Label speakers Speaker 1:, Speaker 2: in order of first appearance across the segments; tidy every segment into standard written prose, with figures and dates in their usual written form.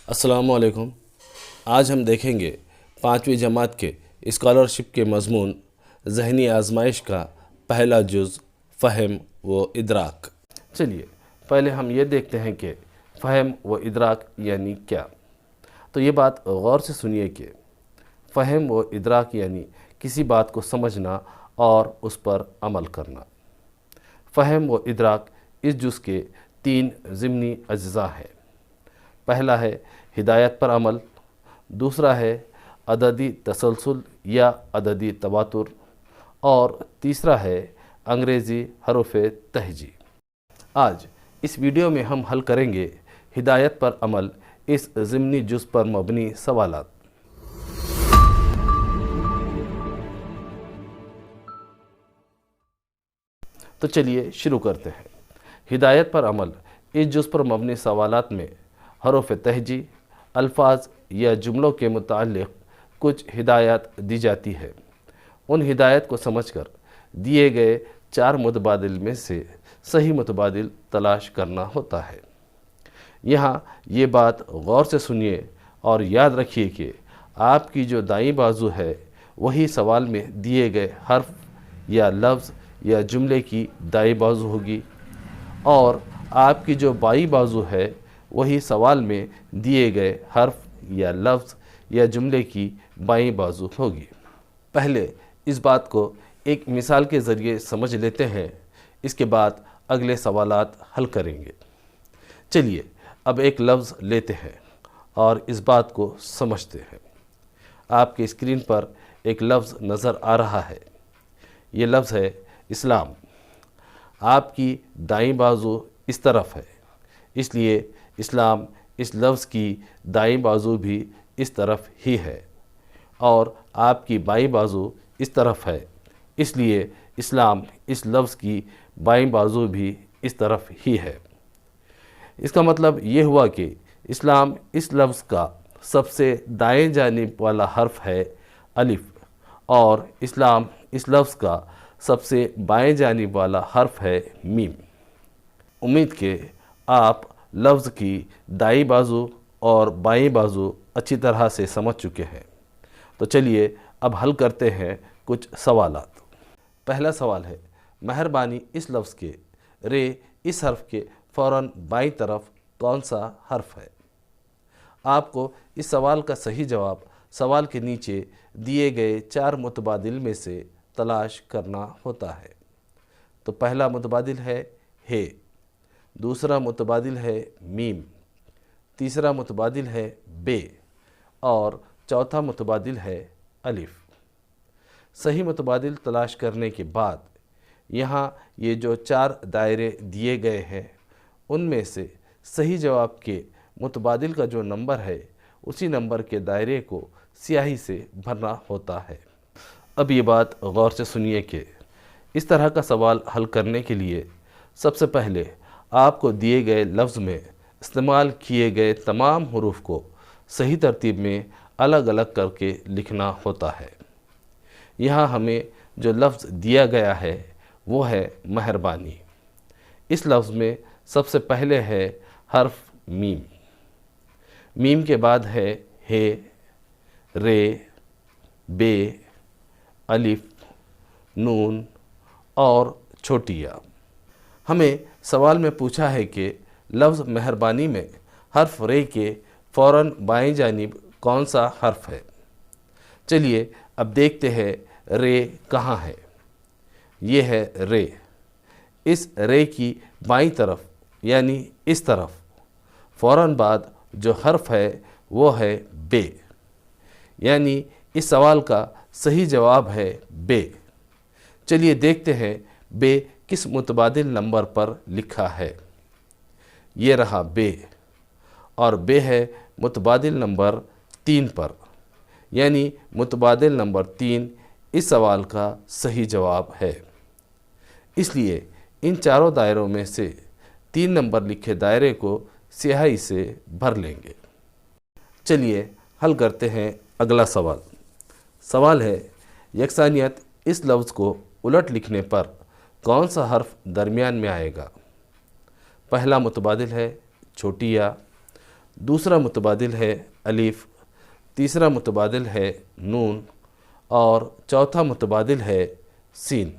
Speaker 1: السلام علیکم۔ آج ہم دیکھیں گے 5ویں جماعت کے اسکالرشپ کے مضمون ذہنی آزمائش کا پہلا جز فہم و ادراک۔ چلیے پہلے ہم یہ دیکھتے ہیں کہ فہم و ادراک یعنی کیا۔ تو یہ بات غور سے سنیے کہ فہم و ادراک یعنی کسی بات کو سمجھنا اور اس پر عمل کرنا۔ فہم و ادراک اس جز کے 3 ضمنی اجزاء ہیں۔ پہلا ہے ہدایت پر عمل، دوسرا ہے عددی تسلسل یا عددی تواتر، اور تیسرا ہے انگریزی حروف تہجی۔ آج اس ویڈیو میں ہم حل کریں گے ہدایت پر عمل اس ضمنی جز پر مبنی سوالات۔ تو چلیے شروع کرتے ہیں۔ ہدایت پر عمل اس جز پر مبنی سوالات میں حروف تہجی، الفاظ یا جملوں کے متعلق کچھ ہدایات دی جاتی ہے۔ ان ہدایت کو سمجھ کر دیے گئے 4 متبادل میں سے صحیح متبادل تلاش کرنا ہوتا ہے۔ یہاں یہ بات غور سے سنیے اور یاد رکھیے کہ آپ کی جو دائیں بازو ہے وہی سوال میں دیے گئے حرف یا لفظ یا جملے کی دائیں بازو ہوگی، اور آپ کی جو بائیں بازو ہے وہی سوال میں دیے گئے حرف یا لفظ یا جملے کی بائیں بازو ہوگی۔ پہلے اس بات کو ایک مثال کے ذریعے سمجھ لیتے ہیں، اس کے بعد اگلے سوالات حل کریں گے۔ چلیے اب ایک لفظ لیتے ہیں اور اس بات کو سمجھتے ہیں۔ آپ کے اسکرین پر ایک لفظ نظر آ رہا ہے، یہ لفظ ہے اسلام۔ آپ کی دائیں بازو اس طرف ہے، اس لیے اسلام اس لفظ کی دائیں بازو بھی اس طرف ہی ہے، اور آپ کی بائیں بازو اس طرف ہے، اس لیے اسلام اس لفظ کی بائیں بازو بھی اس طرف ہی ہے۔ اس کا مطلب یہ ہوا کہ اسلام اس لفظ کا سب سے دائیں جانب والا حرف ہے الف، اور اسلام اس لفظ کا سب سے بائیں جانب والا حرف ہے میم۔ امید کہ آپ لفظ کی دائیں بازو اور بائیں بازو اچھی طرح سے سمجھ چکے ہیں۔ تو چلیے اب حل کرتے ہیں کچھ سوالات۔ پہلا سوال ہے، مہربانی اس لفظ کے رے اس حرف کے فوراً بائیں طرف کون سا حرف ہے؟ آپ کو اس سوال کا صحیح جواب سوال کے نیچے دیے گئے 4 متبادل میں سے تلاش کرنا ہوتا ہے۔ تو پہلا متبادل ہے ہے، دوسرا متبادل ہے میم، تیسرا متبادل ہے بے، اور چوتھا متبادل ہے الف۔ صحیح متبادل تلاش کرنے کے بعد یہاں یہ جو 4 دائرے دیے گئے ہیں ان میں سے صحیح جواب کے متبادل کا جو نمبر ہے اسی نمبر کے دائرے کو سیاہی سے بھرنا ہوتا ہے۔ اب یہ بات غور سے سنیے کہ اس طرح کا سوال حل کرنے کے لیے سب سے پہلے آپ کو دیے گئے لفظ میں استعمال کیے گئے تمام حروف کو صحیح ترتیب میں الگ الگ کر کے لکھنا ہوتا ہے۔ یہاں ہمیں جو لفظ دیا گیا ہے وہ ہے مہربانی۔ اس لفظ میں سب سے پہلے ہے حرف میم، میم کے بعد ہے رے، بے، الف، نون اور چھوٹی یا۔ ہمیں سوال میں پوچھا ہے کہ لفظ مہربانی میں حرف رے کے فوراً بائیں جانب کون سا حرف ہے؟ چلیے اب دیکھتے ہیں رے کہاں ہے۔ یہ ہے رے۔ اس رے کی بائیں طرف یعنی اس طرف فوراً بعد جو حرف ہے وہ ہے بے، یعنی اس سوال کا صحیح جواب ہے بے۔ چلیے دیکھتے ہیں بے کس متبادل نمبر پر لکھا ہے۔ یہ رہا بے، اور بے ہے متبادل نمبر 3 پر، یعنی متبادل نمبر 3 اس سوال کا صحیح جواب ہے۔ اس لیے ان چاروں دائروں میں سے 3 نمبر لکھے دائرے کو سیاہی سے بھر لیں گے۔ چلیے حل کرتے ہیں اگلا سوال۔ سوال ہے، یکسانیت اس لفظ کو الٹ لکھنے پر کون سا حرف درمیان میں آئے گا؟ پہلا متبادل ہے چھوٹی یا، دوسرا متبادل ہے الف، تیسرا متبادل ہے نون اور چوتھا متبادل ہے سین۔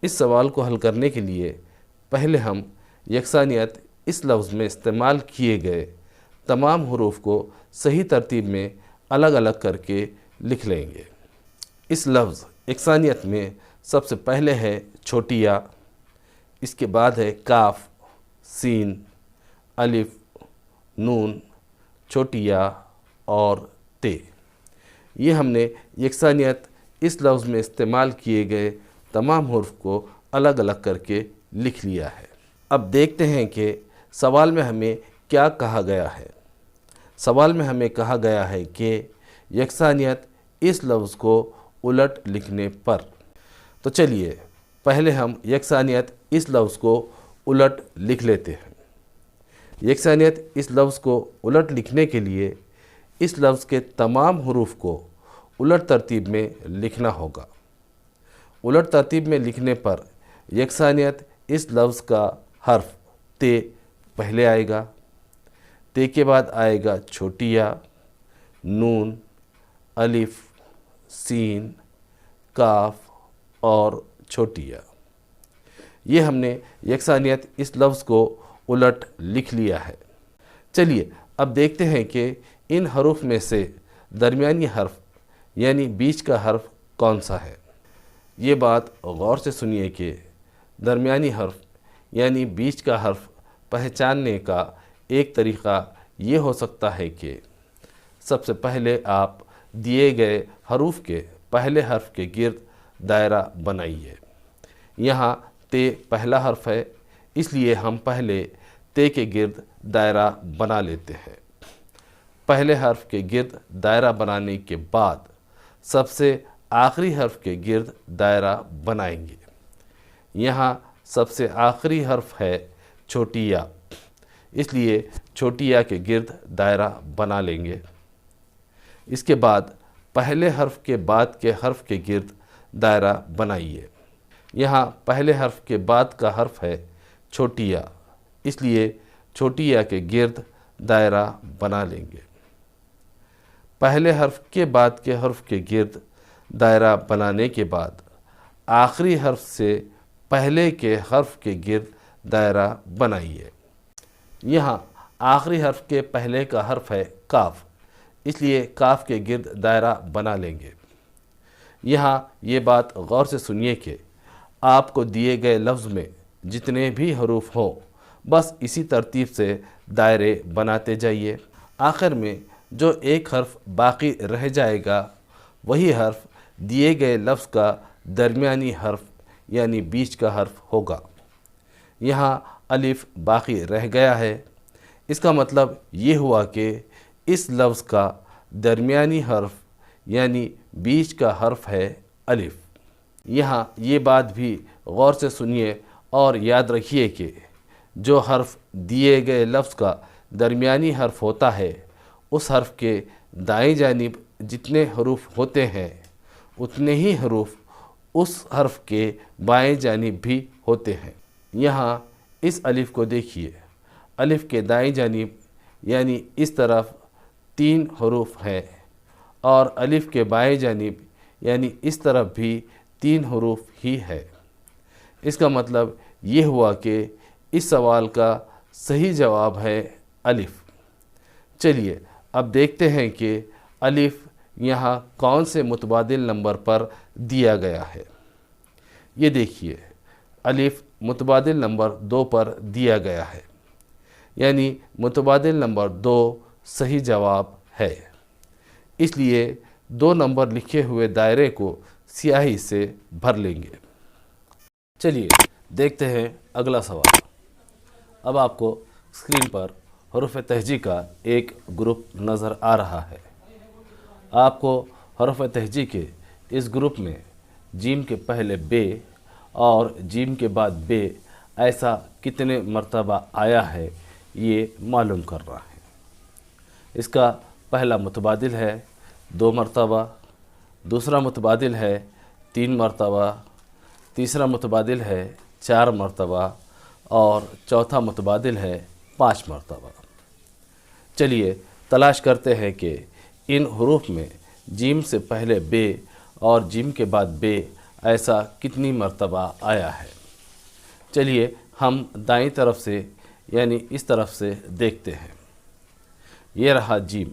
Speaker 1: اس سوال کو حل کرنے کے لیے پہلے ہم یکسانیت اس لفظ میں استعمال کیے گئے تمام حروف کو صحیح ترتیب میں الگ الگ کر کے لکھ لیں گے۔ اس لفظ یکسانیت میں سب سے پہلے ہے چھوٹی یا، اس کے بعد ہے کاف، سین، الف، نون، چھوٹی یا اور تے۔ یہ ہم نے یکسانیت اس لفظ میں استعمال کیے گئے تمام حروف کو الگ الگ کر کے لکھ لیا ہے۔ اب دیکھتے ہیں کہ سوال میں ہمیں کیا کہا گیا ہے۔ سوال میں ہمیں کہا گیا ہے کہ یکسانیت اس لفظ کو الٹ لکھنے پر۔ تو چلیے پہلے ہم یکسانیت اس لفظ کو الٹ لکھ لیتے ہیں۔ یکسانیت اس لفظ کو الٹ لکھنے کے لیے اس لفظ کے تمام حروف کو الٹ ترتیب میں لکھنا ہوگا۔ الٹ ترتیب میں لکھنے پر یکسانیت اس لفظ کا حرف تے پہلے آئے گا، تے کے بعد آئے گا چھوٹی یا، نون، الف، سین، کاف اور چھوٹی یا۔ یہ ہم نے یکسانیت اس لفظ کو الٹ لکھ لیا ہے۔ چلیے اب دیکھتے ہیں کہ ان حروف میں سے درمیانی حرف یعنی بیچ کا حرف کون سا ہے۔ یہ بات غور سے سنیے کہ درمیانی حرف یعنی بیچ کا حرف پہچاننے کا ایک طریقہ یہ ہو سکتا ہے کہ سب سے پہلے آپ دیے گئے حروف کے پہلے حرف کے گرد دائرہ بنائیے۔ یہاں تے پہلا حرف ہے، اس لیے ہم پہلے تے کے گرد دائرہ بنا لیتے ہیں۔ پہلے حرف کے گرد دائرہ بنانے کے بعد سب سے آخری حرف کے گرد دائرہ بنائیں گے۔ یہاں سب سے آخری حرف ہے چھوٹی یا، اس لیے چھوٹی یا کے گرد دائرہ بنا لیں گے۔ اس کے بعد پہلے حرف کے بعد کے حرف کے گرد دائرہ بنائیے۔ یہاں پہلے حرف کے بعد کا حرف ہے چھوٹی یا، اس لیے چھوٹی یا کے گرد دائرہ بنا لیں گے۔ پہلے حرف کے بعد کے حرف کے گرد دائرہ بنانے کے بعد آخری حرف سے پہلے کے حرف کے گرد دائرہ بنائیے۔ یہاں آخری حرف کے پہلے کا حرف ہے کاف، اس لیے کاف کے گرد دائرہ بنا لیں گے۔ یہاں یہ بات غور سے سنیے کہ آپ کو دیے گئے لفظ میں جتنے بھی حروف ہوں بس اسی ترتیب سے دائرے بناتے جائیے۔ آخر میں جو ایک حرف باقی رہ جائے گا وہی حرف دیے گئے لفظ کا درمیانی حرف یعنی بیچ کا حرف ہوگا۔ یہاں الف باقی رہ گیا ہے، اس کا مطلب یہ ہوا کہ اس لفظ کا درمیانی حرف یعنی بیچ کا حرف ہے الف۔ یہاں یہ بات بھی غور سے سنیے اور یاد رکھیے کہ جو حرف دیے گئے لفظ کا درمیانی حرف ہوتا ہے اس حرف کے دائیں جانب جتنے حروف ہوتے ہیں اتنے ہی حروف اس حرف کے بائیں جانب بھی ہوتے ہیں۔ یہاں اس الف کو دیکھیے، الف کے دائیں جانب یعنی اس طرف 3 حروف ہیں اور الف کے بائیں جانب یعنی اس طرف بھی 3 حروف ہی ہے۔ اس کا مطلب یہ ہوا کہ اس سوال کا صحیح جواب ہے الف۔ چلیے اب دیکھتے ہیں کہ الف یہاں کون سے متبادل نمبر پر دیا گیا ہے۔ یہ دیکھیے الف متبادل نمبر 2 پر دیا گیا ہے، یعنی متبادل نمبر 2 صحیح جواب ہے۔ اس لیے 2 نمبر لکھے ہوئے دائرے کو سیاہی سے بھر لیں گے۔ چلیے دیکھتے ہیں اگلا سوال۔ اب آپ کو اسکرین پر حروف تہجی کا ایک گروپ نظر آ رہا ہے۔ آپ کو حروف تہجی کے اس گروپ میں جیم کے پہلے بے اور جیم کے بعد بے ایسا کتنے مرتبہ آیا ہے یہ معلوم کرنا ہے۔ اس کا پہلا متبادل ہے 2 مرتبہ، دوسرا متبادل ہے 3 مرتبہ، تیسرا متبادل ہے 4 مرتبہ اور چوتھا متبادل ہے 5 مرتبہ۔ چلیے تلاش کرتے ہیں کہ ان حروف میں جیم سے پہلے بے اور جیم کے بعد بے ایسا کتنی مرتبہ آیا ہے۔ چلیے ہم دائیں طرف سے یعنی اس طرف سے دیکھتے ہیں۔ یہ رہا جیم،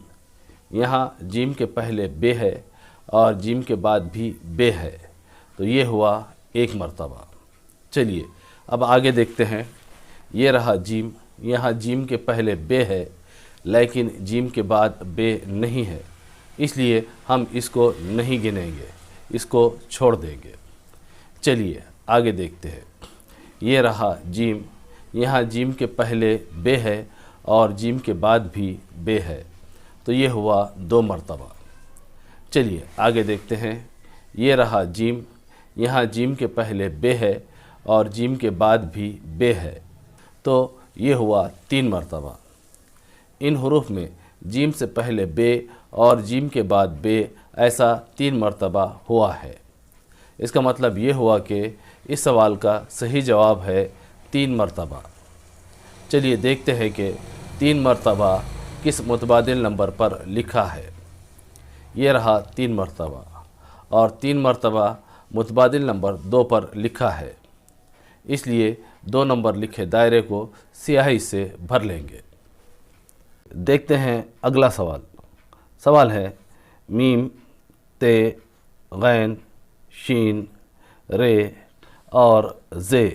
Speaker 1: یہاں جیم کے پہلے بے ہے اور جیم کے بعد بھی بے ہے، تو یہ ہوا 1 مرتبہ۔ چلیے اب آگے دیکھتے ہیں۔ یہ رہا جیم، یہاں جیم کے پہلے بے ہے لیکن جیم کے بعد بے نہیں ہے، اس لیے ہم اس کو نہیں گنیں گے، اس کو چھوڑ دیں گے۔ چلیے آگے دیکھتے ہیں۔ یہ رہا جیم، یہاں جیم کے پہلے بے ہے اور جیم کے بعد بھی بے ہے، تو یہ ہوا 2 مرتبہ۔ چلیے آگے دیکھتے ہیں۔ یہ رہا جیم، یہاں جیم کے پہلے بے ہے اور جیم کے بعد بھی بے ہے، تو یہ ہوا 3 مرتبہ۔ ان حروف میں جیم سے پہلے بے اور جیم کے بعد بے ایسا 3 مرتبہ ہوا ہے۔ اس کا مطلب یہ ہوا کہ اس سوال کا صحیح جواب ہے 3 مرتبہ۔ چلیے دیکھتے ہیں کہ 3 مرتبہ کس متبادل نمبر پر لکھا ہے۔ یہ رہا 3 مرتبہ اور 3 مرتبہ متبادل نمبر 2 پر لکھا ہے، اس لیے 2 نمبر لکھے دائرے کو سیاہی سے بھر لیں گے۔ دیکھتے ہیں اگلا سوال۔ سوال ہے میم، تے، غین، شین، رے اور زے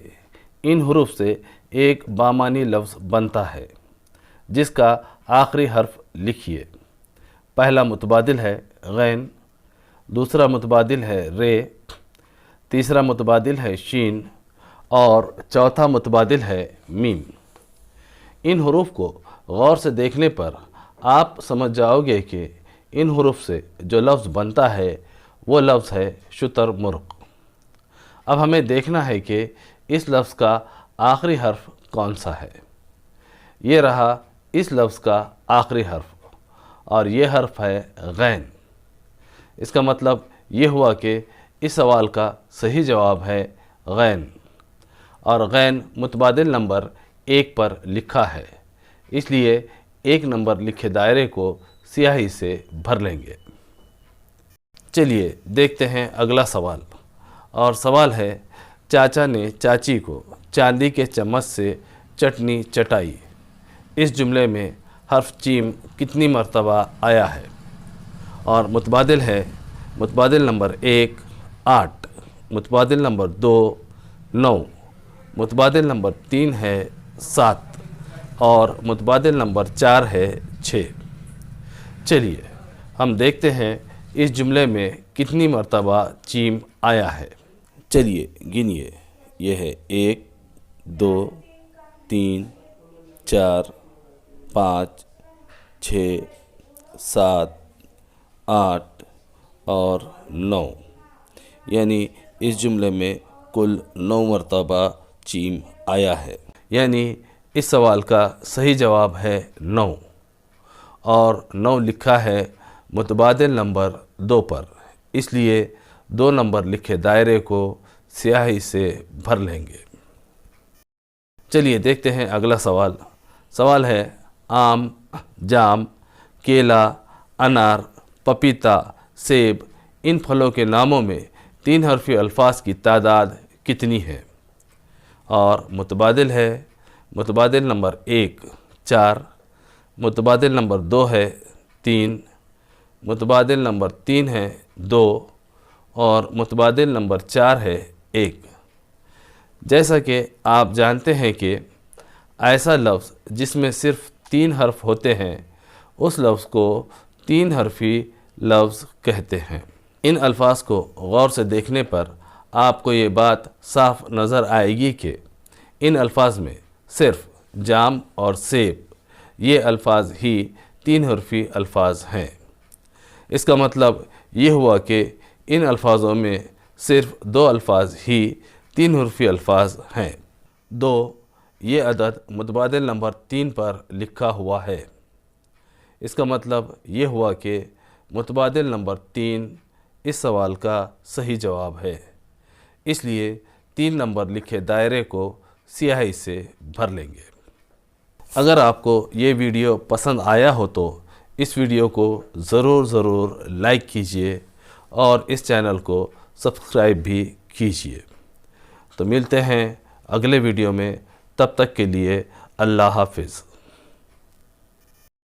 Speaker 1: ان حروف سے ایک بامعنی لفظ بنتا ہے جس کا آخری حرف لکھیے۔ پہلا متبادل ہے غین، دوسرا متبادل ہے رے، تیسرا متبادل ہے شین اور چوتھا متبادل ہے میم۔ ان حروف کو غور سے دیکھنے پر آپ سمجھ جاؤ گے کہ ان حروف سے جو لفظ بنتا ہے وہ لفظ ہے شتر مرغ۔ اب ہمیں دیکھنا ہے کہ اس لفظ کا آخری حرف کون سا ہے۔ یہ رہا اس لفظ کا آخری حرف اور یہ حرف ہے غین۔ اس کا مطلب یہ ہوا کہ اس سوال کا صحیح جواب ہے غین، اور غین متبادل نمبر 1 پر لکھا ہے، اس لیے 1 نمبر لکھے دائرے کو سیاہی سے بھر لیں گے۔ چلیے دیکھتے ہیں اگلا سوال، اور سوال ہے چاچا نے چاچی کو چاندی کے چمچ سے چٹنی چٹائی۔ اس جملے میں حرف چیم کتنی مرتبہ آیا ہے؟ اور متبادل ہے متبادل نمبر 1 8، متبادل نمبر 2 9، متبادل نمبر 3 ہے 7 اور متبادل نمبر 4 ہے 6۔ چلیے ہم دیکھتے ہیں اس جملے میں کتنی مرتبہ چیم آیا ہے۔ چلیے گنیے، یہ ہے 1 2 3 4 5 6 7 8 اور 9، یعنی اس جملے میں کل 9 مرتبہ چیم آیا ہے، یعنی اس سوال کا صحیح جواب ہے 9، اور 9 لکھا ہے متبادل نمبر 2 پر، اس لیے 2 نمبر لکھے دائرے کو سیاہی سے بھر لیں گے۔ چلیے دیکھتے ہیں اگلا سوال۔ سوال ہے آم، جام، کیلا، انار، پپیتا، سیب ان پھلوں کے ناموں میں 3 حرفی الفاظ کی تعداد کتنی ہے؟ اور متبادل ہے متبادل نمبر 1 4، متبادل نمبر 2 ہے 3، متبادل نمبر 3 ہے 2 اور متبادل نمبر 4 ہے 1۔ جیسا کہ آپ جانتے ہیں کہ ایسا لفظ جس میں صرف 3 حرف ہوتے ہیں اس لفظ کو 3 حرفی لفظ کہتے ہیں۔ ان الفاظ کو غور سے دیکھنے پر آپ کو یہ بات صاف نظر آئے گی کہ ان الفاظ میں صرف جام اور سیب یہ الفاظ ہی 3 حرفی الفاظ ہیں۔ اس کا مطلب یہ ہوا کہ ان الفاظوں میں صرف 2 الفاظ ہی 3 حرفی الفاظ ہیں۔ 2 یہ عدد متبادل نمبر 3 پر لکھا ہوا ہے۔ اس کا مطلب یہ ہوا کہ متبادل نمبر 3 اس سوال کا صحیح جواب ہے، اس لیے 3 نمبر لکھے دائرے کو سیاہی سے بھر لیں گے۔ اگر آپ کو یہ ویڈیو پسند آیا ہو تو اس ویڈیو کو ضرور لائک کیجئے اور اس چینل کو سبسکرائب بھی کیجئے۔ تو ملتے ہیں اگلے ویڈیو میں، تب تک کے لیے اللہ حافظ۔